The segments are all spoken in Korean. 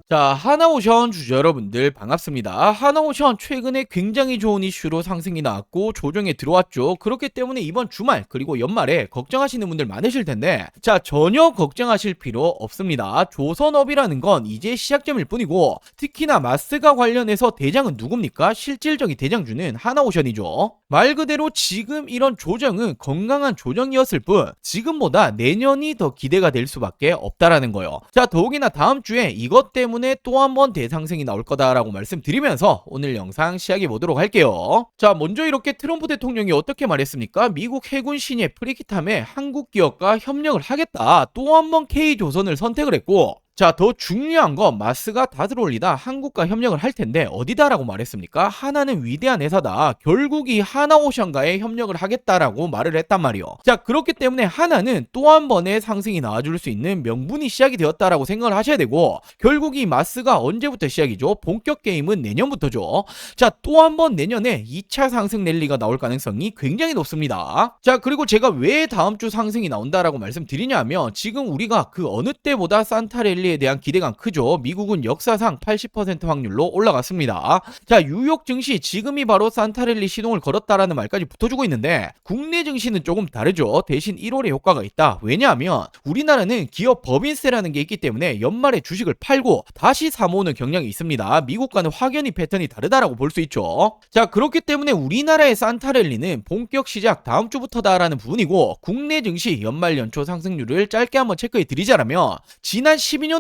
자, 하나오션 주주 여러분들 반갑습니다. 하나오션 최근에 굉장히 좋은 이슈로 상승이 나왔고 조정에 들어왔죠. 그렇기 때문에 이번 주말 그리고 연말에 걱정하시는 분들 많으실 텐데, 자, 전혀 걱정하실 필요 없습니다. 조선업이라는 건 이제 시작점일 뿐이고, 특히나 마스가 관련해서 대장은 누굽니까? 실질적인 대장주는 하나오션이죠. 말 그대로 지금 이런 조정은 건강한 조정이었을 뿐 지금보다 내년이 더 기대가 될 수밖에 없다라는 거예요. 자, 더욱이나 다음 주에 이것 때문에 또 한 번 대상승이 나올 거다라고 말씀드리면서 오늘 영상 시작해 보도록 할게요. 자, 먼저 이렇게 트럼프 대통령이 어떻게 말했습니까? 미국 해군 신예 프리기탐에 한국 기업과 협력을 하겠다. 또 한 번 K조선을 선택을 했고, 자, 더 중요한 건 마스가 다 들어올리다 한국과 협력을 할 텐데 어디다라고 말했습니까? 하나는 위대한 회사다. 결국 이 하나오션과의 협력을 하겠다라고 말을 했단 말이요. 자, 그렇기 때문에 하나는 또 한 번의 상승이 나와줄 수 있는 명분이 시작이 되었다라고 생각을 하셔야 되고, 결국 이 마스가 언제부터 시작이죠? 본격 게임은 내년부터죠. 자, 또 한 번 내년에 2차 상승 랠리가 나올 가능성이 굉장히 높습니다. 자, 그리고 제가 왜 다음 주 상승이 나온다라고 말씀드리냐면, 지금 우리가 그 어느 때보다 산타 랠리 에 대한 기대감 크죠. 미국은 역사상 80% 확률로 올라갔습니다. 자, 뉴욕 증시 지금이 바로 산타랠리 시동을 걸었다라는 말까지 붙어주고 있는데, 국내 증시는 조금 다르죠. 대신 1월에 효과가 있다. 왜냐하면 우리나라는 기업 법인세라는 게 있기 때문에 연말에 주식을 팔고 다시 사모으는 경향이 있습니다. 미국과는 확연히 패턴이 다르다라고 볼 수 있죠. 자, 그렇기 때문에 우리나라의 산타랠리는 본격 시작 다음 주부터다라는 부분이고, 국내 증시 연말 연초 상승률을 짧게 한번 체크해 드리자면, 지난 12년도부터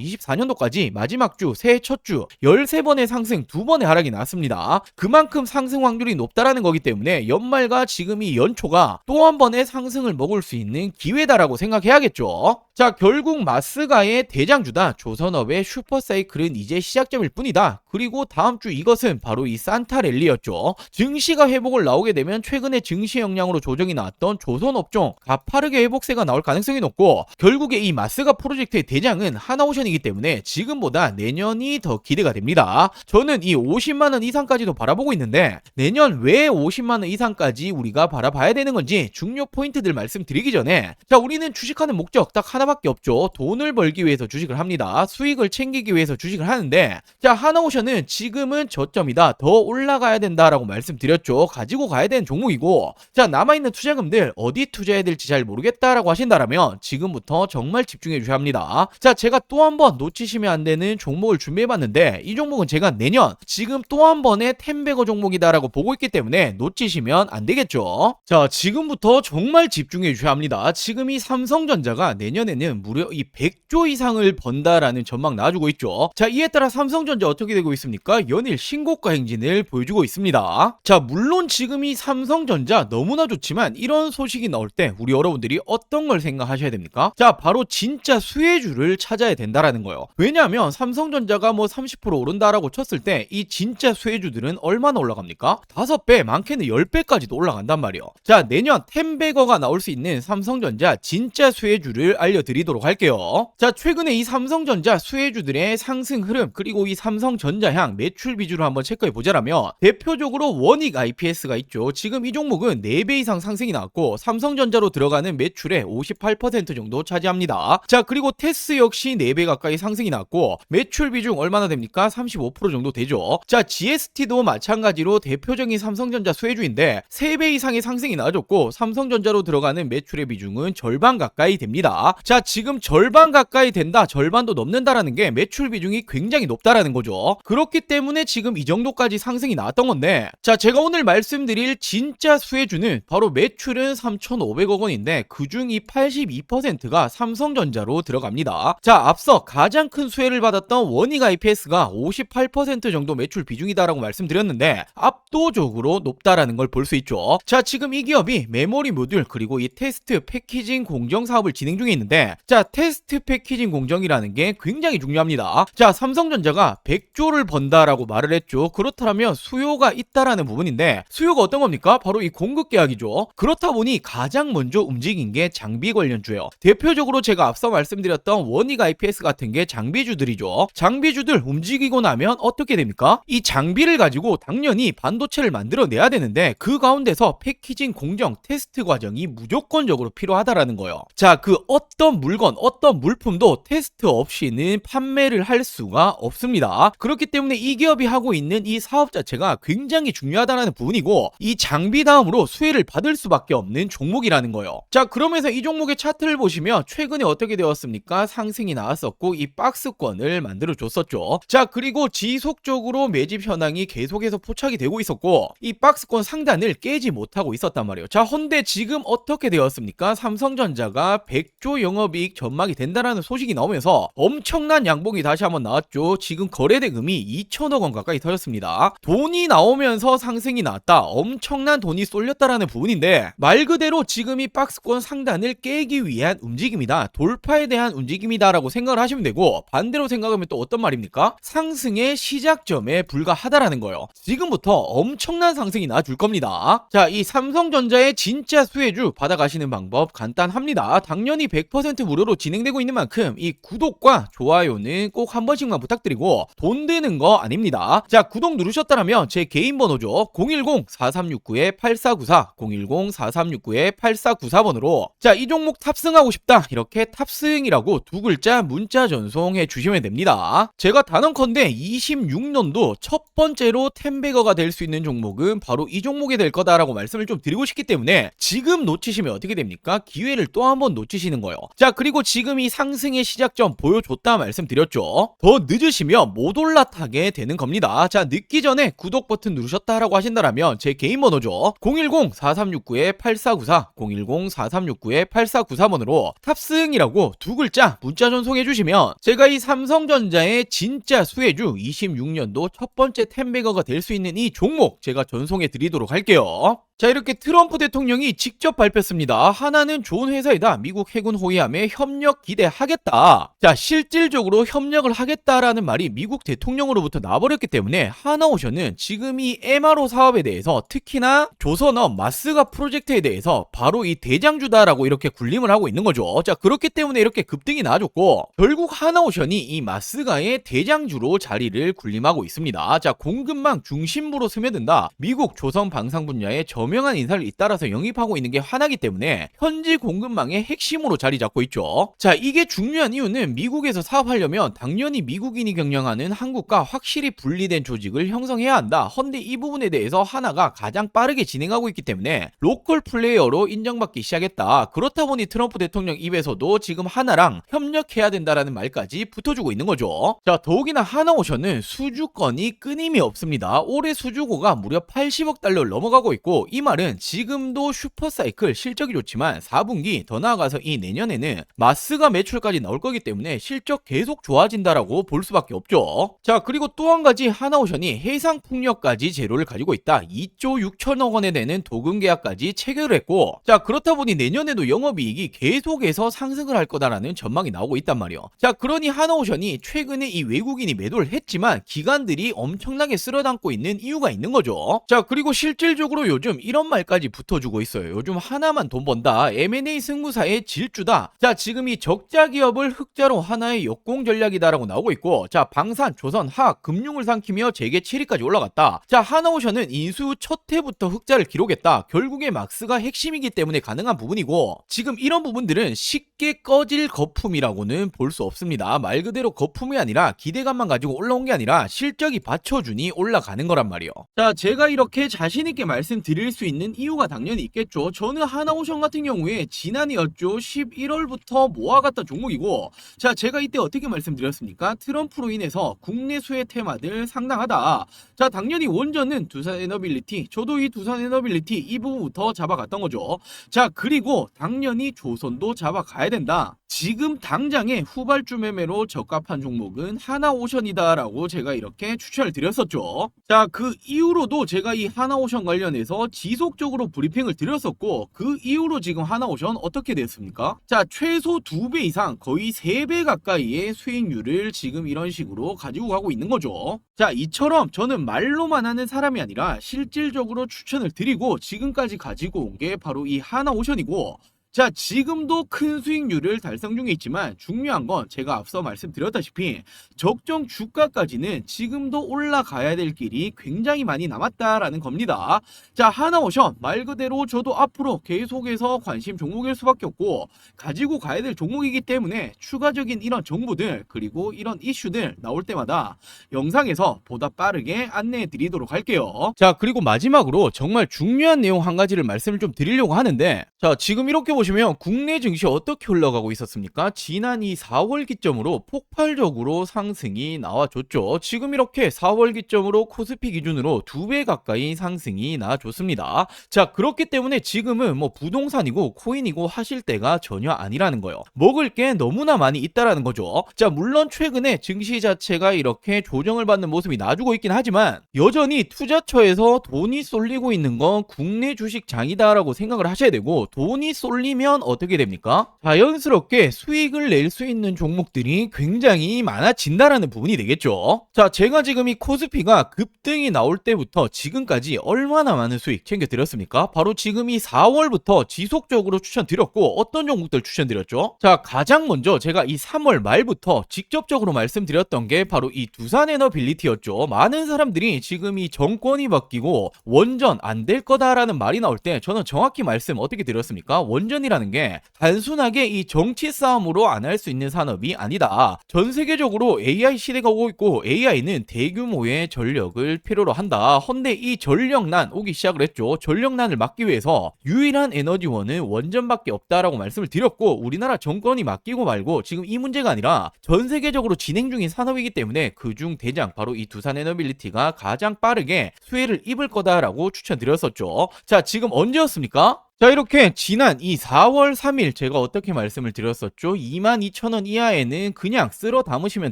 24년도까지 마지막 주, 새해 첫 주 13번의 상승, 2번의 하락이 나왔습니다. 그만큼 상승 확률이 높다라는 거기 때문에 연말과 지금이 연초가 또 한 번의 상승을 먹을 수 있는 기회다라고 생각해야겠죠. 자, 결국 마스가의 대장주다. 조선업의 슈퍼사이클은 이제 시작점일 뿐이다. 그리고 다음 주 이것은 바로 이 산타랠리였죠. 증시가 회복을 나오게 되면 최근에 증시 영향으로 조정이 나왔던 조선업종 가파르게 회복세가 나올 가능성이 높고, 결국에 이 마스가 프로젝트의 대장은 하나오션이기 때문에 지금보다 내년이 더 기대가 됩니다. 저는 이 50만원 이상까지도 바라보고 있는데, 내년 왜 50만원 이상까지 우리가 바라봐야 되는 건지 중요 포인트들 말씀드리기 전에, 자, 우리는 주식하는 목적 딱 하나밖에 없죠. 돈을 벌기 위해서 주식을 합니다. 수익을 챙기기 위해서 주식을 하는데, 자, 하나오션은 지금은 저점이다. 더 올라가야 된다라고 말씀드렸죠. 가지고 가야 되는 종목이고, 자, 남아있는 투자금들 어디 투자해야 될지 잘 모르겠다라고 하신다라면 지금부터 정말 집중해 주셔야 합니다. 자, 제가 또 한 번 놓치시면 안 되는 종목을 준비해봤는데, 이 종목은 제가 내년 지금 또 한 번의 텐베거 종목이다라고 보고 있기 때문에 놓치시면 안 되겠죠. 자, 지금부터 정말 집중해 주셔야 합니다. 지금 이 삼성전자가 내년에는 무려 이 100조 이상을 번다라는 전망 나와주고 있죠. 자, 이에 따라 삼성전자 어떻게 되고 있습니까? 연일 신고가 행진을 보여주고 있습니다. 자, 물론 지금 이 삼성전자 너무나 좋지만 이런 소식이 나올 때 우리 여러분들이 어떤 걸 생각하셔야 됩니까? 자, 바로 진짜 수혜주를 찾아야 된다라는 거예요. 왜냐하면 삼성전자가 뭐 30% 오른다라고 쳤을 때 이 진짜 수혜주들은 얼마나 올라갑니까? 5배, 많게는 10배까지도 올라간단 말이에요. 자, 내년 텐베거가 나올 수 있는 삼성전자 진짜 수혜주를 알려드리도록 할게요. 자, 최근에 이 삼성전자 수혜주들의 상승 흐름, 그리고 이 삼성전자향 매출 비주를 한번 체크해 보자라면, 대표적으로 원익 IPS가 있죠. 지금 이 종목은 4배 이상 상승이 나왔고 삼성전자로 들어가는 매출의 58% 정도 차지합니다. 자, 그리고 테스 역시 4배 가까이 상승이 났고 매출 비중 얼마나 됩니까? 35% 정도 되죠. 자, GST도 마찬가지로 대표적인 삼성전자 수혜주인데 3배 이상의 상승이 나와줬고 삼성전자로 들어가는 매출의 비중은 절반 가까이 됩니다. 자, 지금 절반 가까이 된다, 절반도 넘는다라는 게 매출 비중이 굉장히 높다라는 거죠. 그렇기 때문에 지금 이 정도까지 상승이 나왔던 건데, 자, 제가 오늘 말씀드릴 진짜 수혜주는 바로 매출은 3,500억 원인데 그중 이 82%가 삼성전자로 들어갑니다. 자, 앞서 가장 큰 수혜를 받았던 원익 IPS가 58% 정도 매출 비중이다라고 말씀드렸는데 압도적으로 높다라는 걸 볼 수 있죠. 자, 지금 이 기업이 메모리 모듈 그리고 이 테스트 패키징 공정 사업을 진행 중에 있는데, 자, 테스트 패키징 공정이라는 게 굉장히 중요합니다. 자, 삼성전자가 100조를 번다라고 말을 했죠. 그렇다면 수요가 있다라는 부분인데, 수요가 어떤 겁니까? 바로 이 공급 계약이죠. 그렇다 보니 가장 먼저 움직인 게 장비 관련주예요. 대표적으로 제가 앞서 말씀드렸던 원익 IPS 같은 게 장비주들이죠. 장비주들 움직이고 나면 어떻게 됩니까? 이 장비를 가지고 당연히 반도체를 만들어내야 되는데 그 가운데서 패키징 공정 테스트 과정이 무조건적으로 필요하다라는 거예요. 자, 그 어떤 물건 어떤 물품도 테스트 없이는 판매를 할 수가 없습니다. 그렇기 때문에 이 기업이 하고 있는 이 사업 자체가 굉장히 중요하다는 부분이고 이 장비 다음으로 수혜를 받을 수밖에 없는 종목이라는 거예요. 자, 그러면서 이 종목의 차트를 보시면 최근에 어떻게 되었습니까? 상승이 나왔었고 이 박스권을 만들어 줬었죠. 자, 그리고 지속적으로 매집 현황이 계속해서 포착이 되고 있었고 이 박스권 상단을 깨지 못하고 있었단 말이에요. 자, 헌데 지금 어떻게 되었습니까? 삼성전자가 100조 영업이익 전망이 된다라는 소식이 나오면서 엄청난 양봉이 다시 한번 나왔죠. 지금 거래대금이 2천억 원 가까이 터졌습니다. 돈이 나오면서 상승이 나왔다. 엄청난 돈이 쏠렸다라는 부분인데 말 그대로 지금 이 박스권 상단을 깨기 위한 움직임이다. 돌파에 대한 움직임이다라고 생각을 하시면 되고 반대로 생각하면 또 어떤 말입니까? 상승의 시작점에 불과하다라는 거예요. 지금부터 엄청난 상승이 나줄 겁니다. 자, 이 삼성전자의 진짜 수혜주 받아가시는 방법 간단합니다. 당연히 100% 무료로 진행되고 있는 만큼 이 구독과 좋아요는 꼭 한 번씩만 부탁드리고 돈 드는 거 아닙니다. 자, 구독 누르셨다면 제 개인 번호죠. 010-4369-8494 010-4369-8494번으로 자, 이 종목 탑승하고 싶다 이렇게 탑승이라고 두 글자 문자 전송해 주시면 됩니다. 제가 단언컨대 26년도 첫 번째로 텐베거가 될 수 있는 종목은 바로 이 종목이 될 거다라고 말씀을 좀 드리고 싶기 때문에 지금 놓치시면 어떻게 됩니까? 기회를 또 한 번 놓치시는 거예요. 자, 그리고 지금 이 상승의 시작점 보여줬다 말씀드렸죠. 더 늦으시면 못 올라타게 되는 겁니다. 자, 늦기 전에 구독 버튼 누르셨다라고 하신다면 제 개인 번호죠. 010-4369-8494 010-4369-8494번으로 탑승이라고 두 글자 문자 전송해 주시면 제가 이 삼성전자의 진짜 수혜주 26년도 첫 번째 텐베거가 될 수 있는 이 종목 제가 전송해 드리도록 할게요. 자, 이렇게 트럼프 대통령이 직접 발표했습니다. 하나는 좋은 회사이다. 미국 해군 호위함에 협력 기대하겠다. 자, 실질적으로 협력을 하겠다라는 말이 미국 대통령으로부터 나와버렸기 때문에 하나오션은 지금 이 MRO 사업에 대해서 특히나 조선업 마스가 프로젝트에 대해서 바로 이 대장주다라고 이렇게 군림을 하고 있는 거죠. 자, 그렇기 때문에 이렇게 급등이 나와줬고 결국 하나오션이 이 마스가의 대장주로 자리를 군림하고 있습니다. 자, 공급망 중심부로 스며든다. 미국 조선 방산 분야의 저명한 인사를 잇따라서 영입하고 있는 게 하나이기 때문에 현지 공급망의 핵심으로 자리 잡고 있죠. 자, 이게 중요한 이유는 미국에서 사업하려면 당연히 미국인이 경영하는 한국과 확실히 분리된 조직을 형성해야 한다. 헌데 이 부분에 대해서 하나가 가장 빠르게 진행하고 있기 때문에 로컬 플레이어로 인정받기 시작했다. 그렇다 보니 트럼프 대통령 입에서도 지금 하나랑 협력해야 된다라는 말까지 붙어주고 있는 거죠. 자, 더욱이나 하나오션은 수주건이 끊임이 없습니다. 올해 수주고가 무려 80억 달러를 넘어가고 있고 이 말은 지금도 슈퍼사이클 실적이 좋지만 4분기 더 나아가서 이 내년에는 마스가 매출까지 나올 거기 때문에 실적 계속 좋아진다라고 볼 수밖에 없죠. 자, 그리고 또 한 가지 하나오션이 해상풍력까지 재료를 가지고 있다. 2조 6천억 원에 되는 도금 계약까지 체결을 했고 자, 그렇다 보니 내년에도 영업이익이 계속해서 상승을 할 거다라는 전망이 나오고 있단 말이에요. 자, 그러니 하나오션이 최근에 이 외국인이 매도를 했지만 기관들이 엄청나게 쓸어담고 있는 이유가 있는 거죠. 자, 그리고 실질적으로 요즘 이런 말까지 붙어주고 있어요. 요즘 하나만 돈 번다. M&A 승부사의 질주다. 자, 지금 이 적자 기업을 흑자로 하나의 역공 전략이다라고 나오고 있고 자, 방산, 조선, 화학, 금융을 삼키며 재계 7위까지 올라갔다. 자, 하나오션은 인수 첫 해부터 흑자를 기록했다. 결국에 막스가 핵심이기 때문에 가능한 부분이고 지금 이런 부분들은 쉽게 꺼질 거품이라고는 볼 수 없습니다. 말 그대로 거품이 아니라 기대감만 가지고 올라온 게 아니라 실적이 받쳐주니 올라가는 거란 말이에요. 자, 제가 이렇게 자신있게 말씀드릴 수 있는 이유가 당연히 있겠죠. 저는 하나오션 같은 경우에 지난해였죠. 11월부터 모아갔던 종목이고 자, 제가 이때 어떻게 말씀드렸습니까? 트럼프로 인해서 국내 수혜 테마들 상당하다. 자, 당연히 원전은 두산에너빌리티, 저도 이 두산에너빌리티 이 부분부터 잡아갔던 거죠. 자, 그리고 당연히 조선도 잡아가야 된다. 지금 당장의 후발주 매매로 적합한 종목은 하나오션이다라고 제가 이렇게 추천을 드렸었죠. 자, 그 이후로도 제가 이 하나오션 관련해서 지속적으로 브리핑을 드렸었고 그 이후로 지금 하나오션 어떻게 됐습니까? 자, 최소 2배 이상 거의 3배 가까이의 수익률을 지금 이런 식으로 가지고 가고 있는 거죠. 자, 이처럼 저는 말로만 하는 사람이 아니라 실질적으로 추천을 드리고 지금까지 가지고 온 게 바로 이 하나오션이고 자, 지금도 큰 수익률을 달성 중에 있지만 중요한 건 제가 앞서 말씀드렸다시피 적정 주가까지는 지금도 올라가야 될 길이 굉장히 많이 남았다라는 겁니다. 자, 하나오션 말 그대로 저도 앞으로 계속해서 관심 종목일 수밖에 없고 가지고 가야 될 종목이기 때문에 추가적인 이런 정보들 그리고 이런 이슈들 나올 때마다 영상에서 보다 빠르게 안내해 드리도록 할게요. 자, 그리고 마지막으로 정말 중요한 내용 한 가지를 말씀을 좀 드리려고 하는데, 자, 지금 이렇게 보시면 국내 증시 어떻게 흘러가고 있었습니까? 지난 이 4월 기점으로 폭발적으로 상승이 나와줬죠. 지금 이렇게 4월 기점으로 코스피 기준으로 2배 가까이 상승이 나와줬습니다. 자, 그렇기 때문에 지금은 뭐 부동산이고 코인이고 하실 때가 전혀 아니라는 거예요. 먹을 게 너무나 많이 있다라는 거죠. 자, 물론 최근에 증시 자체가 이렇게 조정을 받는 모습이 나주고 있긴 하지만 여전히 투자처에서 돈이 쏠리고 있는 건 국내 주식장이다라고 생각을 하셔야 되고, 돈이 쏠리면 어떻게 됩니까? 자연스럽게 수익을 낼 수 있는 종목들이 굉장히 많아진다라는 부분이 되겠죠. 자, 제가 지금 이 코스피가 급등이 나올 때부터 지금까지 얼마나 많은 수익 챙겨드렸습니까? 바로 지금 이 4월부터 지속적으로 추천드렸고, 어떤 종목들 추천드렸죠? 자, 가장 먼저 제가 이 3월 말부터 직접적으로 말씀드렸던 게 바로 이 두산에너빌리티였죠. 많은 사람들이 지금 이 정권이 바뀌고 원전 안 될 거다라는 말이 나올 때 저는 정확히 말씀 어떻게 드렸습니까? 원전이라는 게 단순하게 이 정치 싸움으로 안 할 수 있는 산업이 아니다. 전 세계적으로 AI 시대가 오고 있고 AI는 대규모의 전력을 필요로 한다. 헌데 이 전력난 오기 시작을 했죠. 전력난을 막기 위해서 유일한 에너지원은 원전밖에 없다라고 말씀을 드렸고, 우리나라 정권이 맡기고 말고 지금 이 문제가 아니라 전 세계적으로 진행 중인 산업이기 때문에 그중 대장 바로 이 두산에너빌리티가 가장 빠르게 수혜를 입을 거다라고 추천드렸었죠. 자, 지금 언제였습니까? 자, 이렇게 지난 이 4월 3일 제가 어떻게 말씀을 드렸었죠? 22,000원 이하에는 그냥 쓸어 담으시면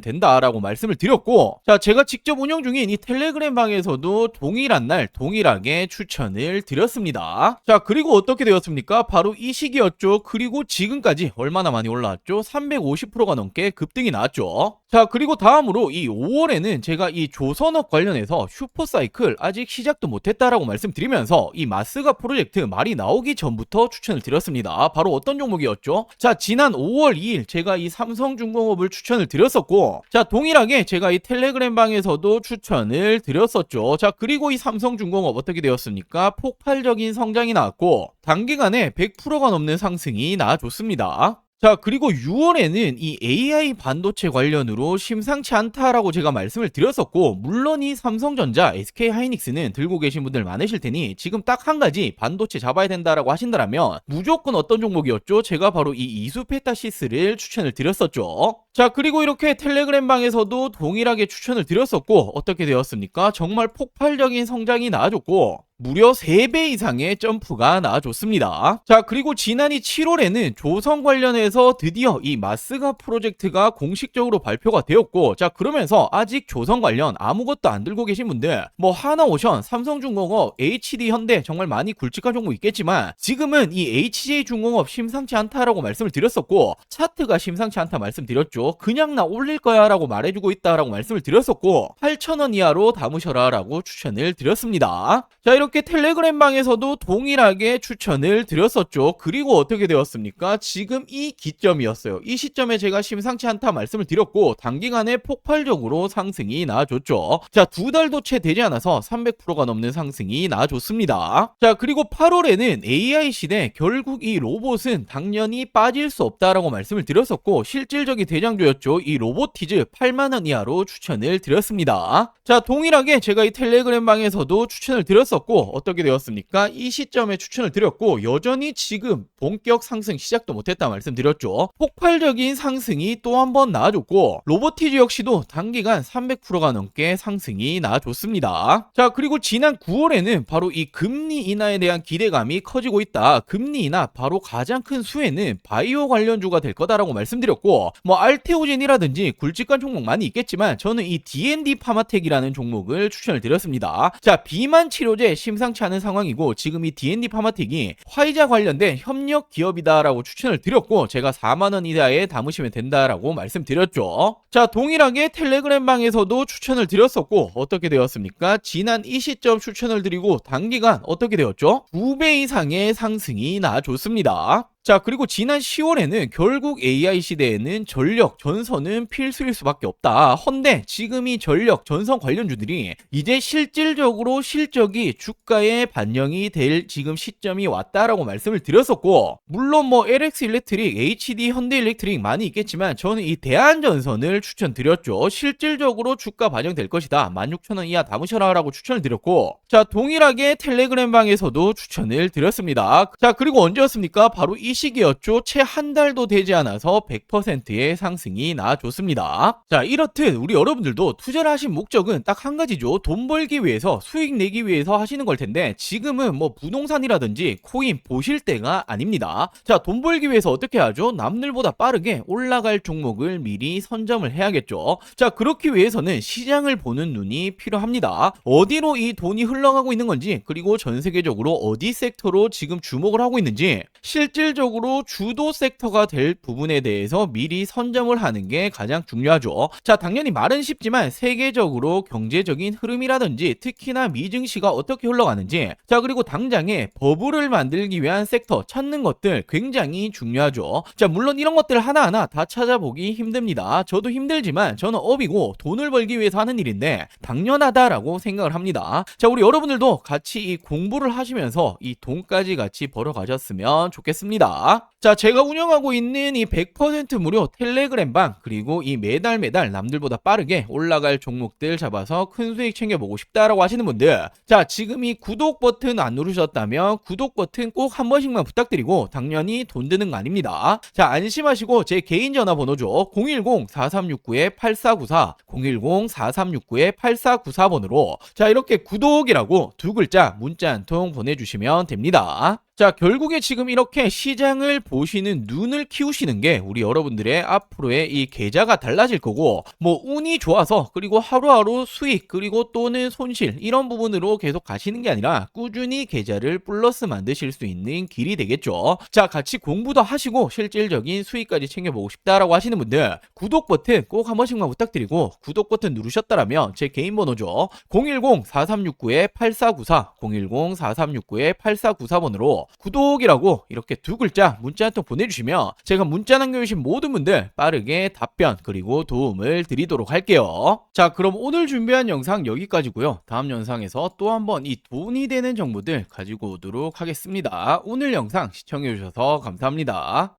된다라고 말씀을 드렸고, 자, 제가 직접 운영 중인 이 텔레그램 방에서도 동일한 날 동일하게 추천을 드렸습니다. 자, 그리고 어떻게 되었습니까? 바로 이 시기였죠. 그리고 지금까지 얼마나 많이 올라왔죠? 350%가 넘게 급등이 나왔죠. 자, 그리고 다음으로 이 5월에는 제가 이 조선업 관련해서 슈퍼사이클 아직 시작도 못했다라고 말씀드리면서 이 마스가 프로젝트 말이 나오기 전부터 추천을 드렸습니다. 바로 어떤 종목이었죠? 자, 지난 5월 2일 제가 이 삼성중공업을 추천을 드렸었고, 자, 동일하게 제가 이 텔레그램 방에서도 추천을 드렸었죠. 자, 그리고 이 삼성중공업 어떻게 되었습니까? 폭발적인 성장이 나왔고 단기간에 100%가 넘는 상승이 나와줬습니다. 자, 그리고 6월에는 이 AI 반도체 관련으로 심상치 않다라고 제가 말씀을 드렸었고, 물론 이 삼성전자, SK하이닉스는 들고 계신 분들 많으실 테니 지금 딱 한 가지 반도체 잡아야 된다라고 하신다면 무조건 어떤 종목이었죠? 제가 바로 이 이수페타시스를 추천을 드렸었죠. 자, 그리고 이렇게 텔레그램 방에서도 동일하게 추천을 드렸었고, 어떻게 되었습니까? 정말 폭발적인 성장이 나와줬고 무려 3배 이상의 점프가 나와줬습니다. 자, 그리고 지난해 7월에는 조선 관련해서 드디어 이 마스가 프로젝트가 공식적으로 발표가 되었고, 자, 그러면서 아직 조선 관련 아무것도 안 들고 계신 분들 뭐 하나오션, 삼성중공업, HD현대 정말 많이 굵직한 종목 있겠지만 지금은 이 HJ중공업 심상치 않다라고 말씀을 드렸었고, 차트가 심상치 않다 말씀드렸죠. 그냥 나 올릴 거야 라고 말해주고 있다라고 말씀을 드렸었고 8,000원 이하로 담으셔라 라고 추천을 드렸습니다. 자, 이렇게 텔레그램 방에서도 동일하게 추천을 드렸었죠. 그리고 어떻게 되었습니까? 지금 이 기점이었어요. 이 시점에 제가 심상치 않다 말씀을 드렸고 단기간에 폭발적으로 상승이 나와줬죠. 자, 2달도 채 되지 않아서 300%가 넘는 상승이 나와줬습니다. 자, 그리고 8월에는 AI 시대 결국 이 로봇은 당연히 빠질 수 없다라고 말씀을 드렸었고 실질적인 대장주였죠. 이 로보티즈 8만원 이하로 추천을 드렸습니다. 자, 동일하게 제가 이 텔레그램 방에서도 추천을 드렸었고 어떻게 되었습니까? 이 시점에 추천을 드렸고 여전히 지금 본격 상승 시작도 못했다 말씀드렸죠. 폭발적인 상승이 또 한 번 나와줬고 로보티즈 역시도 단기간 300%가 넘게 상승이 나와줬습니다. 자, 그리고 지난 9월에는 바로 이 금리 인하에 대한 기대감이 커지고 있다. 금리 인하 바로 가장 큰 수혜는 바이오 관련주가 될 거다라고 말씀드렸고 뭐 알테오젠이라든지 굵직한 종목 많이 있겠지만 저는 이 D&D 파마텍이라는 종목을 추천을 드렸습니다. 자, 비만 치료제 심상치 않은 상황이고 지금 이 D&D 파마텍이 화이자 관련된 협력 기업이다라고 추천을 드렸고 제가 4만원 이하에 담으시면 된다라고 말씀드렸죠. 자, 동일하게 텔레그램 방에서도 추천을 드렸었고 어떻게 되었습니까? 지난 이 시점 추천을 드리고 단기간 어떻게 되었죠? 2배 이상의 상승이 나와줬습니다. 자, 그리고 지난 10월에는 결국 AI 시대에는 전력, 전선은 필수일 수밖에 없다. 헌데 지금 이 전력, 전선 관련주들이 이제 실질적으로 실적이 주가에 반영이 될 지금 시점이 왔다라고 말씀을 드렸었고, 물론 뭐 LX 일렉트릭, HD 현대 일렉트릭 많이 있겠지만 저는 이 대한전선을 추천드렸죠. 실질적으로 주가 반영될 것이다. 16,000원 이하 담으셔라라고 추천을 드렸고, 자, 동일하게 텔레그램 방에서도 추천을 드렸습니다. 자, 그리고 언제였습니까? 바로 이 시기였죠. 채 한 달도 되지 않아서 100%의 상승이 나와줬습니다. 자, 이렇듯 우리 여러분들도 투자를 하신 목적은 딱 한 가지죠. 돈 벌기 위해서, 수익 내기 위해서 하시는 걸 텐데, 지금은 뭐 부동산이라든지 코인 보실 때가 아닙니다. 자, 돈 벌기 위해서 어떻게 하죠? 남들보다 빠르게 올라갈 종목을 미리 선점을 해야겠죠. 자, 그렇기 위해서는 시장을 보는 눈이 필요합니다. 어디로 이 돈이 흘러가고 있는 건지, 그리고 전 세계적으로 어디 섹터로 지금 주목을 하고 있는지, 실질적으로 주도 섹터가 될 부분에 대해서 미리 선점을 하는 게 가장 중요하죠. 자, 당연히 말은 쉽지만 세계적으로 경제적인 흐름이라든지 특히나 미증시가 어떻게 흘러가는지, 자, 그리고 당장에 버블을 만들기 위한 섹터 찾는 것들 굉장히 중요하죠. 자, 물론 이런 것들 하나하나 다 찾아보기 힘듭니다. 저도 힘들지만 저는 업이고 돈을 벌기 위해서 하는 일인데 당연하다라고 생각을 합니다. 자, 우리 여러분들도 같이 이 공부를 하시면서 이 돈까지 같이 벌어 가셨으면 좋겠습니다. 자, 제가 운영하고 있는 이 100% 무료 텔레그램방, 그리고 이 매달 남들보다 빠르게 올라갈 종목들 잡아서 큰 수익 챙겨보고 싶다라고 하시는 분들, 자, 지금 이 구독 버튼 안 누르셨다면 구독 버튼 꼭 한 번씩만 부탁드리고, 당연히 돈 드는 거 아닙니다. 자, 안심하시고 제 개인 전화번호죠. 010-4369-8494, 010-4369-8494번으로 자, 이렇게 구독이라고 두 글자 문자 한 통 보내주시면 됩니다. 자, 결국에 지금 이렇게 시장을 보시는 눈을 키우시는 게 우리 여러분들의 앞으로의 이 계좌가 달라질 거고, 뭐 운이 좋아서 그리고 하루하루 수익 그리고 또는 손실 이런 부분으로 계속 가시는 게 아니라 꾸준히 계좌를 플러스 만드실 수 있는 길이 되겠죠. 자, 같이 공부도 하시고 실질적인 수익까지 챙겨보고 싶다라고 하시는 분들, 구독 버튼 꼭 한 번씩만 부탁드리고, 구독 버튼 누르셨다라면 제 개인 번호죠. 010-4369-8494, 010-4369-8494번으로 구독이라고 이렇게 두 글자 문자 한 통 보내주시면 제가 문자 남겨주신 모든 분들 빠르게 답변 그리고 도움을 드리도록 할게요. 자, 그럼 오늘 준비한 영상 여기까지고요. 다음 영상에서 또 한번 이 돈이 되는 정보들 가지고 오도록 하겠습니다. 오늘 영상 시청해주셔서 감사합니다.